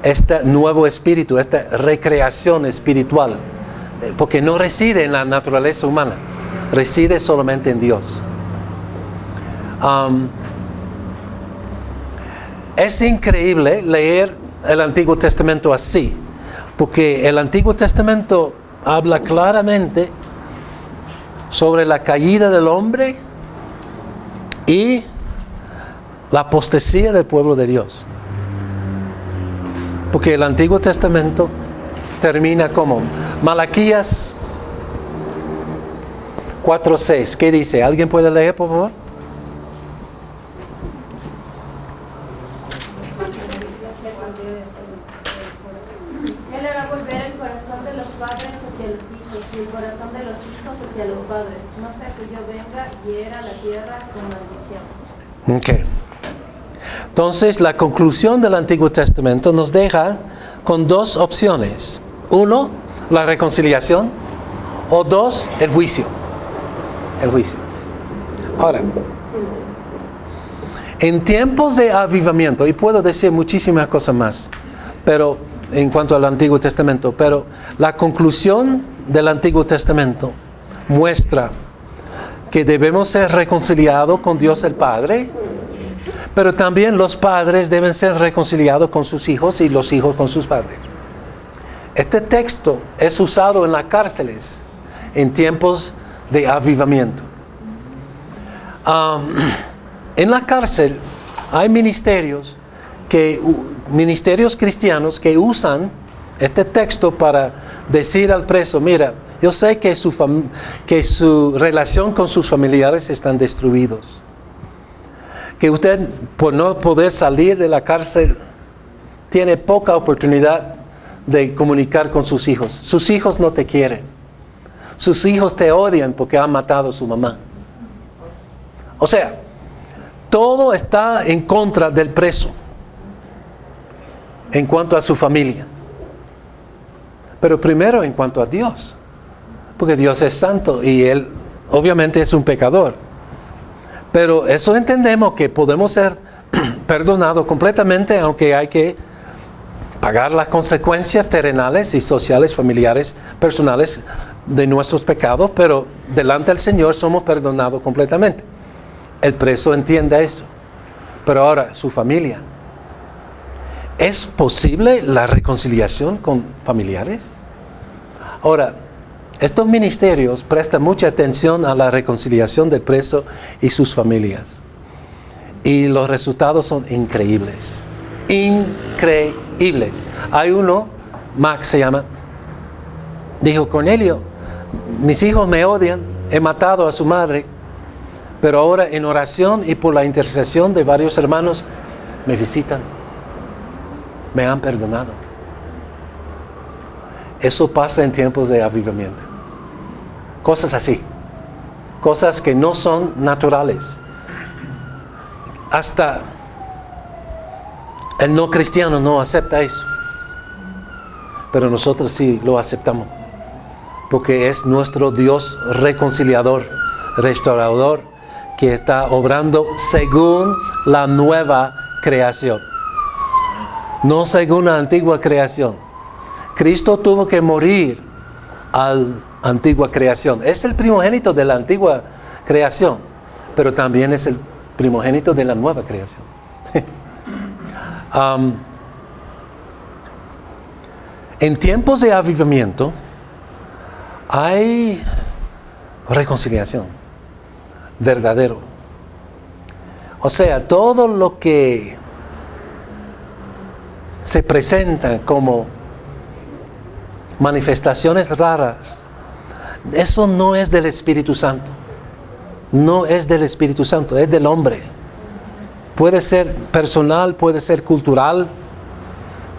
este nuevo espíritu, esta recreación espiritual, porque no reside en la naturaleza humana, reside solamente en Dios. Es increíble leer el Antiguo Testamento así, porque el Antiguo Testamento habla claramente sobre la caída del hombre y la apostasía del pueblo de Dios. Porque el Antiguo Testamento termina como Malaquías 4:6. ¿Qué dice? ¿Alguien puede leer, por favor?
Él hará volver el corazón de los padres hacia los hijos y el corazón de los hijos hacia los padres, no sea que yo venga y hiera la tierra con maldición.
Ok. Entonces, la conclusión del Antiguo Testamento nos deja con dos opciones. Uno, la reconciliación, o dos, el juicio. El juicio. Ahora, en tiempos de avivamiento, y puedo decir muchísimas cosas más, pero en cuanto al Antiguo Testamento, pero la conclusión del Antiguo Testamento muestra que debemos ser reconciliados con Dios el Padre, pero también los padres deben ser reconciliados con sus hijos y los hijos con sus padres. Este texto es usado en las cárceles en tiempos de avivamiento. En la cárcel hay ministerios cristianos que usan este texto para decir al preso: mira, yo sé que su relación con sus familiares están destruidos, que usted, por no poder salir de la cárcel, tiene poca oportunidad de comunicar con sus hijos. Sus hijos no te quieren. Sus hijos te odian porque han matado a su mamá. O sea, todo está en contra del preso en cuanto a su familia. Pero primero en cuanto a Dios, porque Dios es santo y Él obviamente es un pecador. Pero eso entendemos que podemos ser perdonados completamente, aunque hay que pagar las consecuencias terrenales y sociales, familiares, personales de nuestros pecados, pero delante del Señor somos perdonados completamente. El preso entiende eso. Pero ahora, su familia. ¿Es posible la reconciliación con familiares? Ahora, estos ministerios prestan mucha atención a la reconciliación del preso y sus familias. Y los resultados son increíbles. Increíbles. Hay uno, Max se llama, dijo: Cornelio, mis hijos me odian, he matado a su madre, pero ahora en oración y por la intercesión de varios hermanos me visitan, me han perdonado. Eso pasa en tiempos de avivamiento. Cosas así. Cosas que no son naturales. Hasta el no cristiano no acepta eso. Pero nosotros sí lo aceptamos. Porque es nuestro Dios reconciliador, restaurador, que está obrando según la nueva creación. No según la antigua creación. Cristo tuvo que morir a la antigua creación. Es el primogénito de la antigua creación, pero también es el primogénito de la nueva creación. En tiempos de avivamiento hay reconciliación verdadero. O sea, todo lo que se presenta como manifestaciones raras, eso no es del Espíritu Santo. No es del Espíritu Santo, es del hombre. Puede ser personal, puede ser cultural,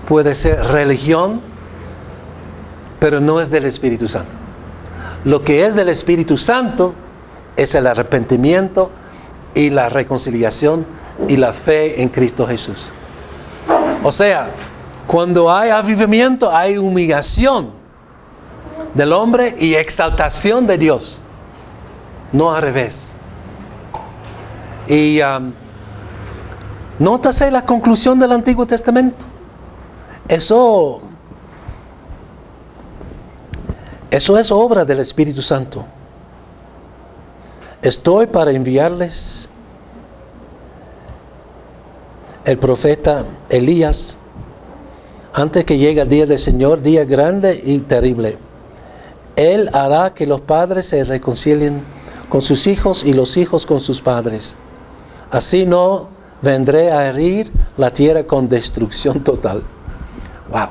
puede ser religión, pero no es del Espíritu Santo. Lo que es del Espíritu Santo es el arrepentimiento y la reconciliación y la fe en Cristo Jesús. O sea, cuando hay avivamiento, hay humillación del hombre y exaltación de Dios. No al revés. Y nótase la conclusión del Antiguo Testamento. Eso es obra del Espíritu Santo. Estoy para enviarles el profeta Elías, antes que llegue el día del Señor, día grande y terrible. Él hará que los padres se reconcilien con sus hijos y los hijos con sus padres. Así no vendré a herir la tierra con destrucción total. Wow.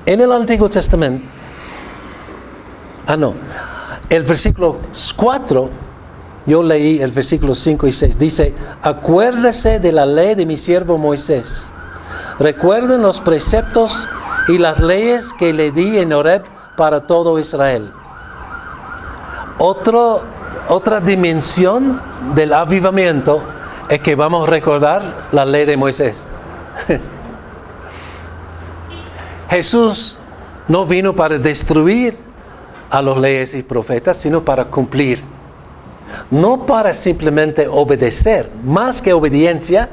En el Antiguo Testamento, el versículo 4, yo leí el versículo 5 y 6, dice, acuérdese de la ley de mi siervo Moisés. Recuerden los preceptos y las leyes que le di en Horeb para todo Israel. Otra dimensión del avivamiento es que vamos a recordar la ley de Moisés. Jesús no vino para destruir a los leyes y profetas, sino para cumplir. No para simplemente obedecer. Más que obediencia,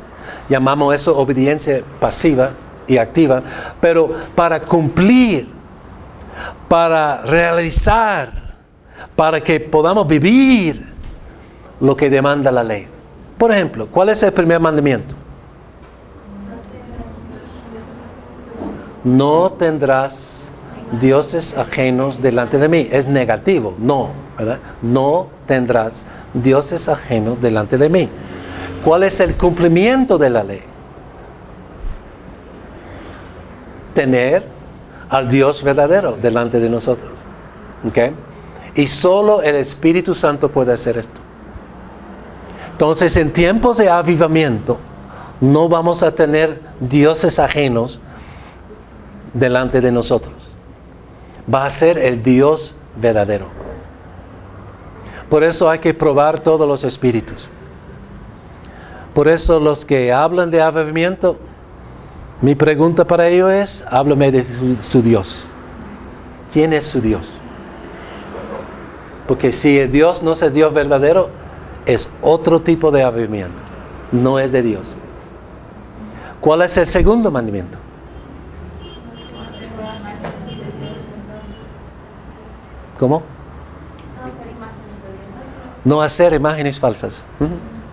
llamamos eso obediencia pasiva y activa, pero para cumplir, para realizar, para que podamos vivir lo que demanda la ley. Por ejemplo, ¿cuál es el primer mandamiento? No tendrás dioses ajenos delante de mí. Es negativo, no, ¿verdad? No tendrás dioses ajenos delante de mí. ¿Cuál es el cumplimiento de la ley? Tener al Dios verdadero delante de nosotros. ¿Okay? Y solo el Espíritu Santo puede hacer esto. Entonces, en tiempos de avivamiento, no vamos a tener dioses ajenos delante de nosotros. Va a ser el Dios verdadero. Por eso hay que probar todos los espíritus. Por eso los que hablan de avivamiento, mi pregunta para ellos es, háblame de su Dios. ¿Quién es su Dios? Porque si el Dios no es el Dios verdadero, es otro tipo de avivamiento. No es de Dios. ¿Cuál es el segundo mandamiento? ¿Cómo? No hacer imágenes falsas.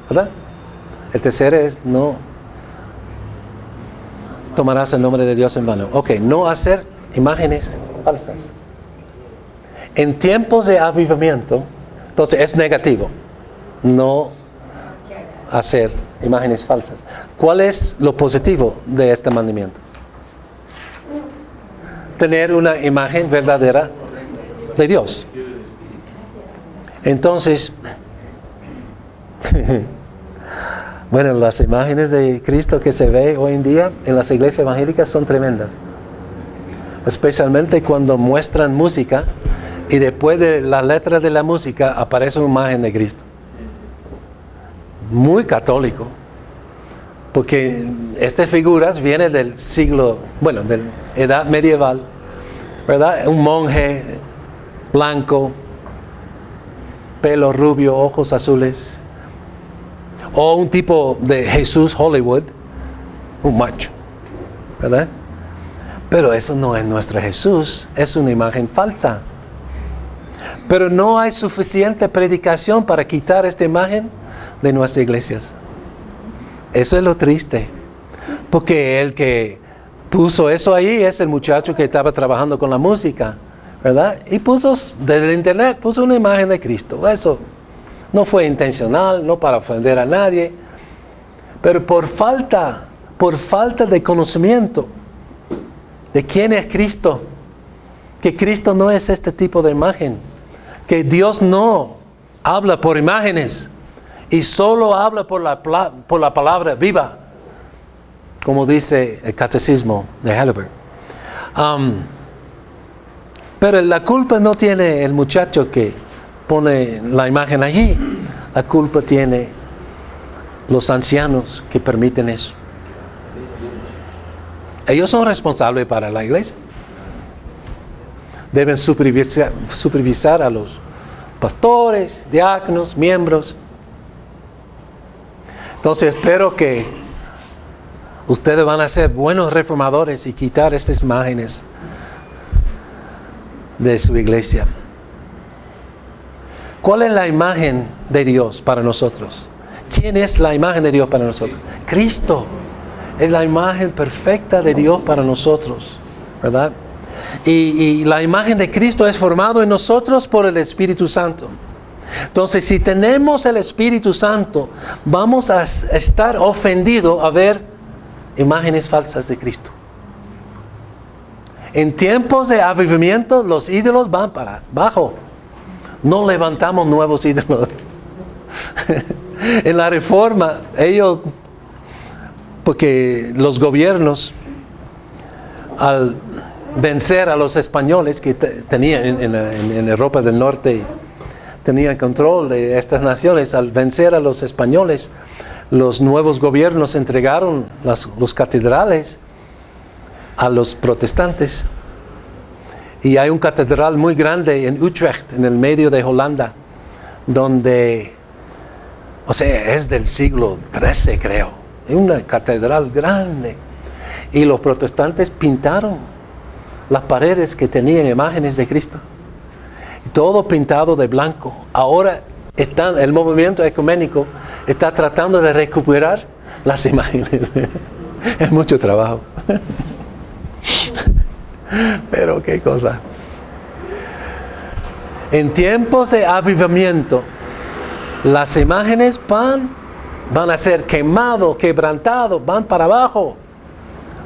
¿Verdad? El tercero es no tomarás el nombre de Dios en vano. Ok, no hacer imágenes falsas. En tiempos de avivamiento, entonces es negativo. No hacer imágenes falsas. ¿Cuál es lo positivo de este mandamiento? Tener una imagen verdadera de Dios. Entonces, bueno, las imágenes de Cristo que se ve hoy en día en las iglesias evangélicas son tremendas. Especialmente cuando muestran música y después de las letras de la música aparece una imagen de Cristo. Muy católico. Porque estas figuras vienen del siglo, bueno, de la edad medieval, ¿verdad? Un monje blanco, pelo rubio, ojos azules, o un tipo de Jesús Hollywood, un macho, ¿verdad? Pero eso no es nuestro Jesús, es una imagen falsa. Pero no hay suficiente predicación para quitar esta imagen de nuestras iglesias. Eso es lo triste, porque el que puso eso ahí es el muchacho que estaba trabajando con la música, ¿verdad? Y puso desde internet, puso una imagen de Cristo. Eso no fue intencional, no para ofender a nadie, pero por falta de conocimiento de quién es Cristo, que Cristo no es este tipo de imagen, que Dios no habla por imágenes y solo habla por la palabra viva, como dice el catecismo de Heidelberg. Pero la culpa no tiene el muchacho que pone la imagen allí. La culpa tiene los ancianos que permiten eso. Ellos son responsables para la iglesia. Deben supervisar a los pastores, diáconos, miembros. Entonces espero que ustedes van a ser buenos reformadores y quitar estas imágenes de su iglesia. ¿Cuál es la imagen de Dios para nosotros? ¿Quién es la imagen de Dios para nosotros? Cristo. Es la imagen perfecta de Dios para nosotros, ¿verdad? Y la imagen de Cristo es formada en nosotros por el Espíritu Santo. Entonces, si tenemos el Espíritu Santo, vamos a estar ofendidos a ver imágenes falsas de Cristo. En tiempos de avivamiento, los ídolos van para abajo. No levantamos nuevos ídolos. En la Reforma, ellos, porque los gobiernos, al vencer a los españoles que tenían en Europa del Norte, tenían control de estas naciones, al vencer a los españoles, los nuevos gobiernos entregaron los catedrales a los protestantes. Y hay un catedral muy grande en Utrecht, en el medio de Holanda, donde, o sea, es del siglo XIII, creo. Es una catedral grande. Y los protestantes pintaron las paredes que tenían imágenes de Cristo. Todo pintado de blanco. Ahora el movimiento ecuménico está tratando de recuperar las imágenes. Es mucho trabajo. Pero qué cosa. En tiempos de avivamiento, las imágenes van a ser quemados, quebrantados, van para abajo.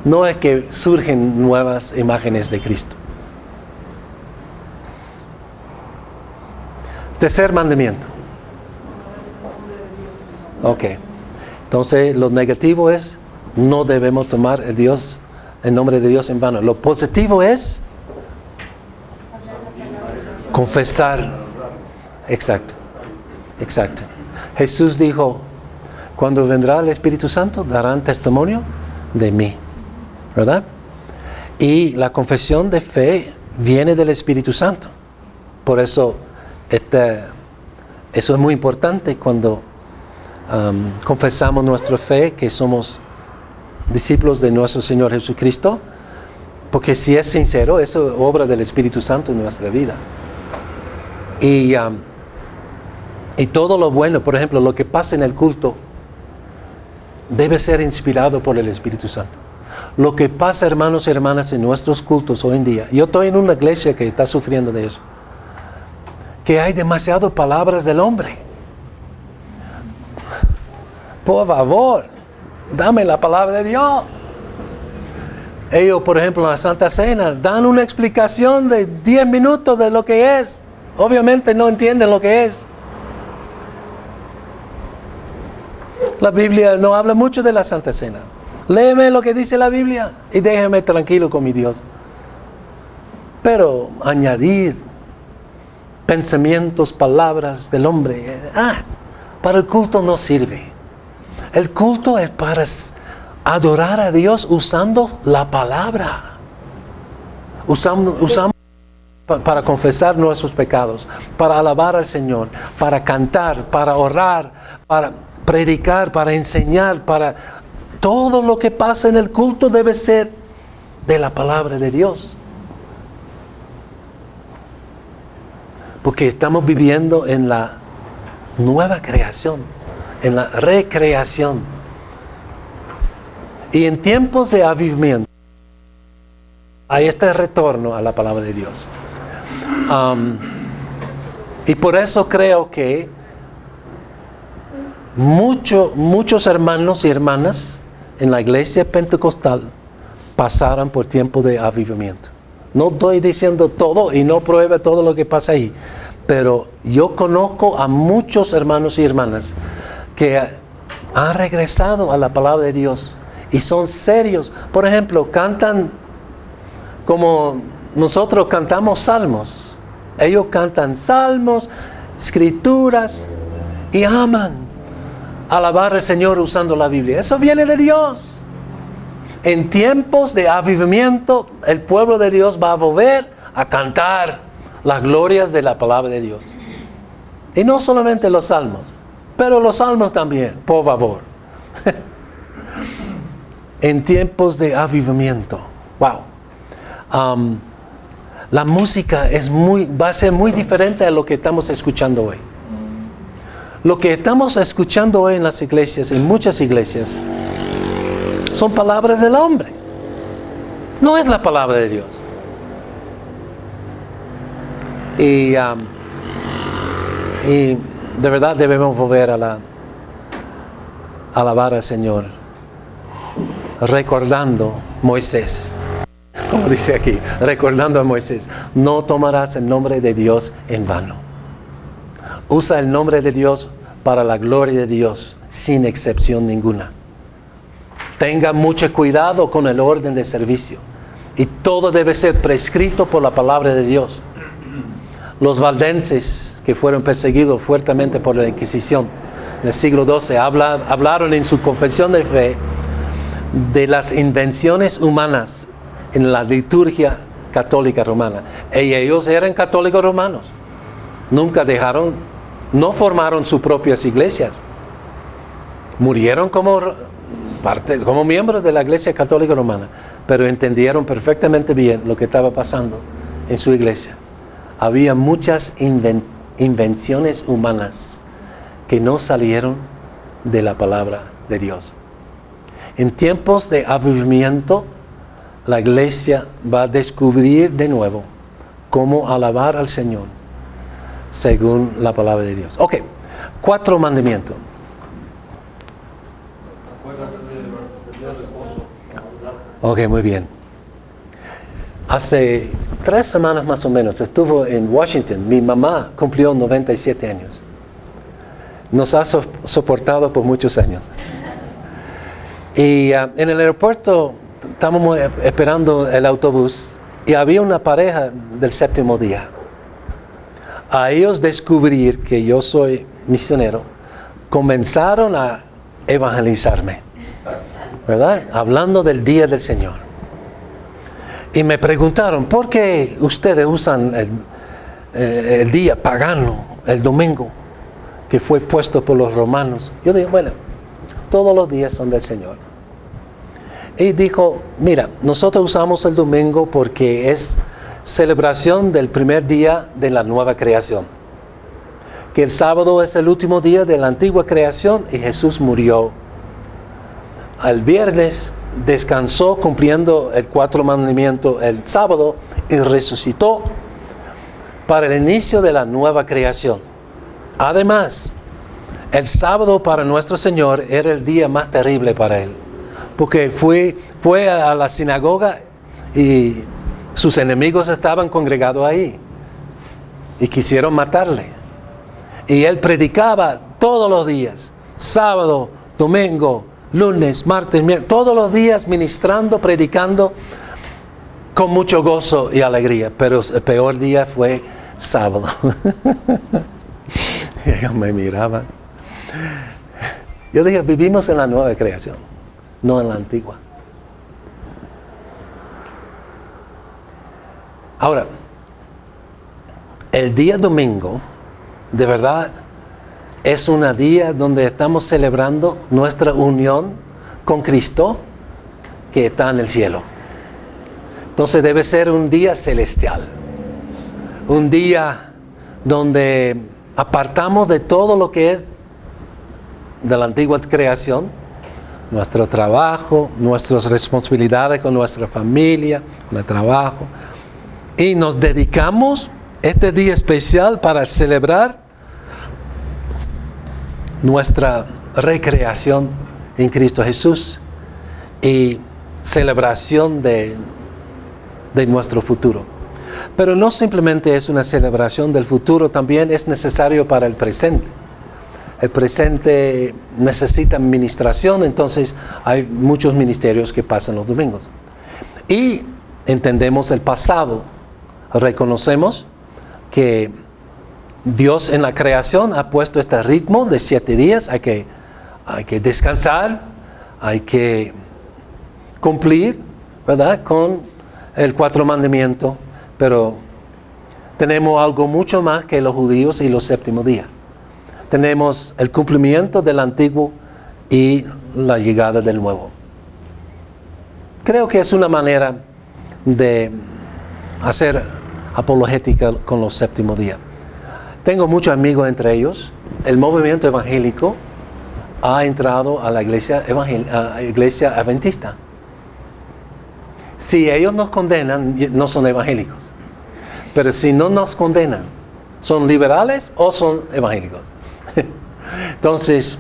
No es que surgen nuevas imágenes de Cristo. Tercer mandamiento. Ok. Entonces, lo negativo es, no debemos tomar el nombre de Dios en vano. Lo positivo es confesar. Exacto. Jesús dijo, cuando vendrá el Espíritu Santo, darán testimonio de mí. ¿Verdad? Y la confesión de fe viene del Espíritu Santo. Por eso, eso es muy importante cuando confesamos nuestra fe, que somos discípulos de nuestro Señor Jesucristo, porque si es sincero, eso es obra del Espíritu Santo en nuestra vida. Y todo lo bueno, por ejemplo, lo que pasa en el culto, debe ser inspirado por el Espíritu Santo. Lo que pasa, hermanos y hermanas, en nuestros cultos hoy en día, yo estoy en una iglesia que está sufriendo de eso, que hay demasiadas palabras del hombre. Por favor, dame la palabra de Dios. Ellos, por ejemplo, en la Santa Cena, dan una explicación de 10 minutos de lo que es. Obviamente no entienden lo que es. La Biblia no habla mucho de la Santa Cena. Léeme lo que dice la Biblia y déjeme tranquilo con mi Dios. Pero añadir pensamientos, palabras del hombre, para el culto no sirve. El culto es para adorar a Dios usando la palabra. Usamos para confesar nuestros pecados, para alabar al Señor, para cantar, para orar, para predicar, para enseñar, para todo lo que pasa en el culto debe ser de la palabra de Dios. Porque estamos viviendo en la nueva creación, en la recreación. Y en tiempos de avivamiento, hay este retorno a la palabra de Dios. Y por eso creo que muchos hermanos y hermanas en la iglesia pentecostal pasaron por tiempo de avivamiento. No estoy diciendo todo y no pruebe todo lo que pasa ahí, pero yo conozco a muchos hermanos y hermanas que han regresado a la palabra de Dios y son serios. Por ejemplo, cantan como nosotros cantamos salmos. Ellos cantan salmos, escrituras y aman alabar al Señor usando la Biblia. Eso viene de Dios. En tiempos de avivamiento, el pueblo de Dios va a volver a cantar las glorias de la palabra de Dios. Y no solamente los salmos, pero los salmos también, por favor. En tiempos de avivamiento. Wow. la música va a ser muy diferente a lo que estamos escuchando hoy. Lo que estamos escuchando hoy en las iglesias, en muchas iglesias, son palabras del hombre. No es la palabra de Dios. Y de verdad debemos volver a alabar al Señor, recordando Moisés. Como dice aquí, recordando a Moisés, no tomarás el nombre de Dios en vano. Usa el nombre de Dios para la gloria de Dios, sin excepción ninguna. Tenga mucho cuidado con el orden de servicio. Y todo debe ser prescrito por la palabra de Dios. Los valdenses, que fueron perseguidos fuertemente por la Inquisición en el siglo XII, hablaron en su confesión de fe de las invenciones humanas en la liturgia católica romana. Y ellos eran católicos romanos. Nunca no formaron sus propias iglesias. Murieron como miembros de la Iglesia Católica Romana, pero entendieron perfectamente bien lo que estaba pasando en su iglesia. Había muchas invenciones humanas que no salieron de la palabra de Dios. En tiempos de avivamiento, la iglesia va a descubrir de nuevo cómo alabar al Señor según la palabra de Dios. Ok, 4 mandamientos. Ok, muy bien. Hace 3 semanas más o menos estuvo en Washington. Mi mamá cumplió 97 años. Nos ha soportado por muchos años. Y en el aeropuerto estábamos esperando el autobús y había una pareja del 7º día. A ellos descubrir que yo soy misionero, comenzaron a evangelizarme, ¿verdad? Hablando del día del Señor. Y me preguntaron, ¿por qué ustedes usan el día pagano, el domingo, que fue puesto por los romanos? Yo dije, bueno, todos los días son del Señor. Y dijo, mira, nosotros usamos el domingo porque es celebración del primer día de la nueva creación. Que el sábado es el último día de la antigua creación y Jesús murió. El viernes descansó cumpliendo el 4 mandamientos el sábado y resucitó para el inicio de la nueva creación. Además, el sábado para nuestro Señor era el día más terrible para Él, porque fue a la sinagoga y sus enemigos estaban congregados ahí y quisieron matarle. Y Él predicaba todos los días, sábado, domingo, lunes, martes, miércoles, todos los días ministrando, predicando con mucho gozo y alegría. Pero el peor día fue sábado. Y ellos me miraban. Yo dije, vivimos en la nueva creación, no en la antigua. Ahora, el día domingo, de verdad, es un día donde estamos celebrando nuestra unión con Cristo que está en el cielo. Entonces debe ser un día celestial. Un día donde apartamos de todo lo que es de la antigua creación, nuestro trabajo, nuestras responsabilidades con nuestra familia, con el trabajo, y nos dedicamos este día especial para celebrar nuestra recreación en Cristo Jesús y celebración de nuestro futuro. Pero no simplemente es una celebración del futuro, también es necesario para el presente. El presente necesita administración, entonces hay muchos ministerios que pasan los domingos. Y entendemos el pasado, reconocemos que Dios en la creación ha puesto este ritmo de 7 días, hay que descansar, hay que cumplir, ¿verdad?, con el 4 mandamientos, pero tenemos algo mucho más que los judíos y los 7º día. Tenemos el cumplimiento del antiguo y la llegada del nuevo. Creo que es una manera de hacer apologética con los séptimos días. Tengo muchos amigos entre ellos. El movimiento evangélico ha entrado a la iglesia adventista. Si ellos nos condenan, no son evangélicos. Pero si no nos condenan, ¿son liberales o son evangélicos? Entonces,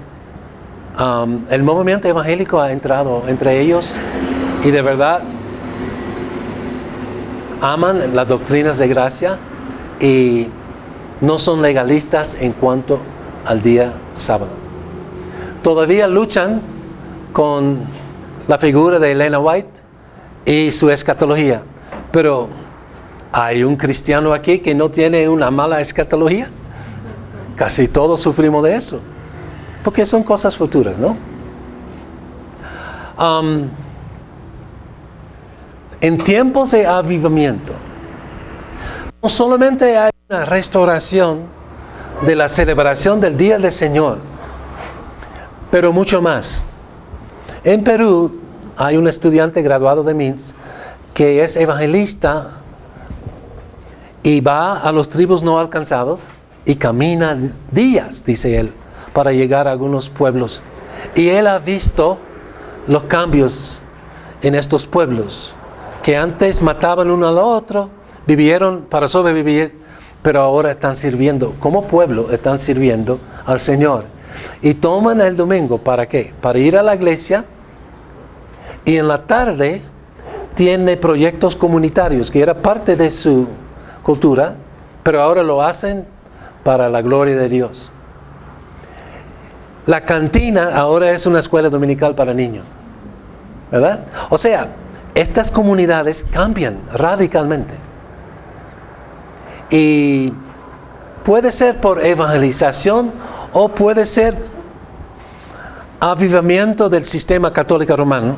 el movimiento evangélico ha entrado entre ellos y de verdad aman las doctrinas de gracia y no son legalistas en cuanto al día sábado. Todavía luchan con la figura de Elena White y su escatología, pero ¿hay un cristiano aquí que no tiene una mala escatología? Casi todos sufrimos de eso, porque son cosas futuras, ¿no? En tiempos de avivamiento, no solamente hay una restauración de la celebración del Día del Señor, pero mucho más. En Perú hay un estudiante graduado de MINS que es evangelista y va a los tribus no alcanzados y camina días, dice él, para llegar a algunos pueblos. Y él ha visto los cambios en estos pueblos, que antes mataban uno al otro, vivieron para sobrevivir, pero ahora están sirviendo, como pueblo, están sirviendo al Señor. Y toman el domingo, ¿para qué? Para ir a la iglesia, y en la tarde tiene proyectos comunitarios, que era parte de su cultura, pero ahora lo hacen para la gloria de Dios. La cantina ahora es una escuela dominical para niños, ¿verdad? O sea, estas comunidades cambian radicalmente. Y puede ser por evangelización o puede ser avivamiento del sistema católico romano.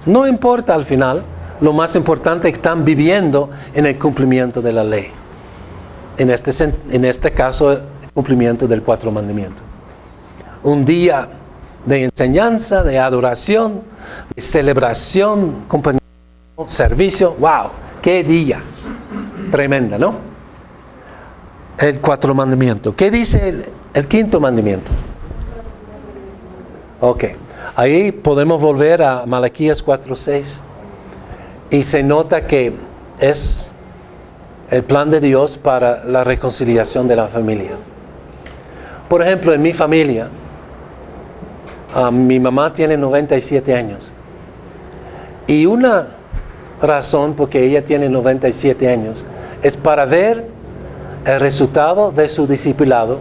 No importa al final, lo más importante es que están viviendo en el cumplimiento de la ley. En este caso, el cumplimiento del 4 mandamientos. Un día de enseñanza, de adoración, de celebración, compañía, servicio. ¡Wow! ¡Qué día! Tremenda, ¿no? El 4 mandamientos. ¿Qué dice el 5º mandamiento? Ok. Ahí podemos volver a Malaquías 4:6 y se nota que es el plan de Dios para la reconciliación de la familia. Por ejemplo, en mi familia, mi mamá tiene 97 años. Y una razón por que ella tiene 97 años es para ver el resultado de su discipulado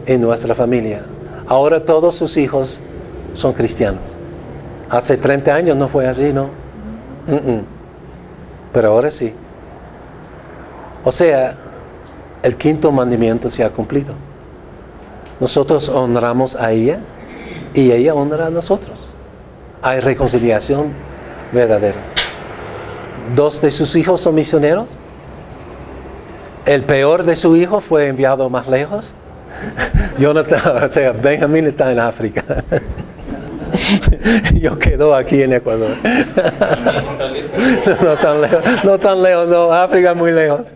en nuestra familia. Ahora todos sus hijos son cristianos. Hace 30 años no fue así, ¿no? Pero ahora sí. O sea, el 5º mandamiento se ha cumplido. Nosotros honramos a ella y ella honra a nosotros. Hay reconciliación verdadera. 2 de sus hijos son misioneros. El peor de su hijo fue enviado más lejos. Jonathan, o sea, Benjamín está en África. Yo quedo aquí en Ecuador. No tan lejos, no, África es muy lejos.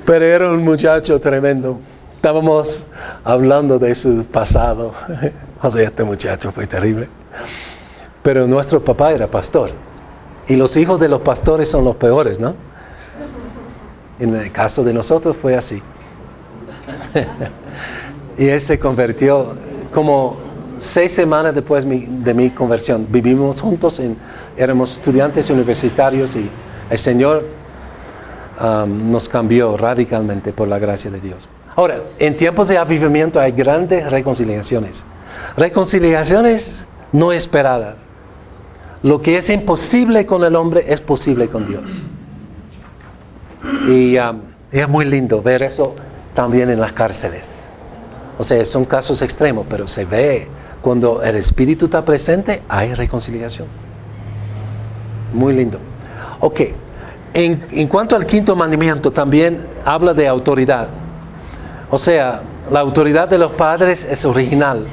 Pero era un muchacho tremendo. Estábamos hablando de su pasado. O sea, este muchacho fue terrible. Pero nuestro papá era pastor. Y los hijos de los pastores son los peores, ¿no? En el caso de nosotros fue así. Y él se convirtió como 6 semanas después de mi conversión. Vivimos juntos, éramos estudiantes universitarios y el Señor nos cambió radicalmente por la gracia de Dios. Ahora, en tiempos de avivamiento hay grandes reconciliaciones. Reconciliaciones no esperadas. Lo que es imposible con el hombre es posible con Dios. Y es muy lindo ver eso también en las cárceles. O sea, son casos extremos, pero se ve cuando el Espíritu está presente, hay reconciliación. Muy lindo. Ok, en cuanto al 5º mandamiento, también habla de autoridad. O sea, la autoridad de los padres es original.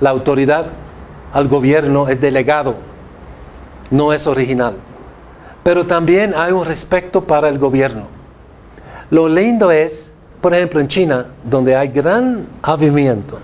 La autoridad al gobierno es delegado, no es original. Pero también hay un respeto para el gobierno. Lo lindo es, por ejemplo, en China, donde hay gran avivamiento,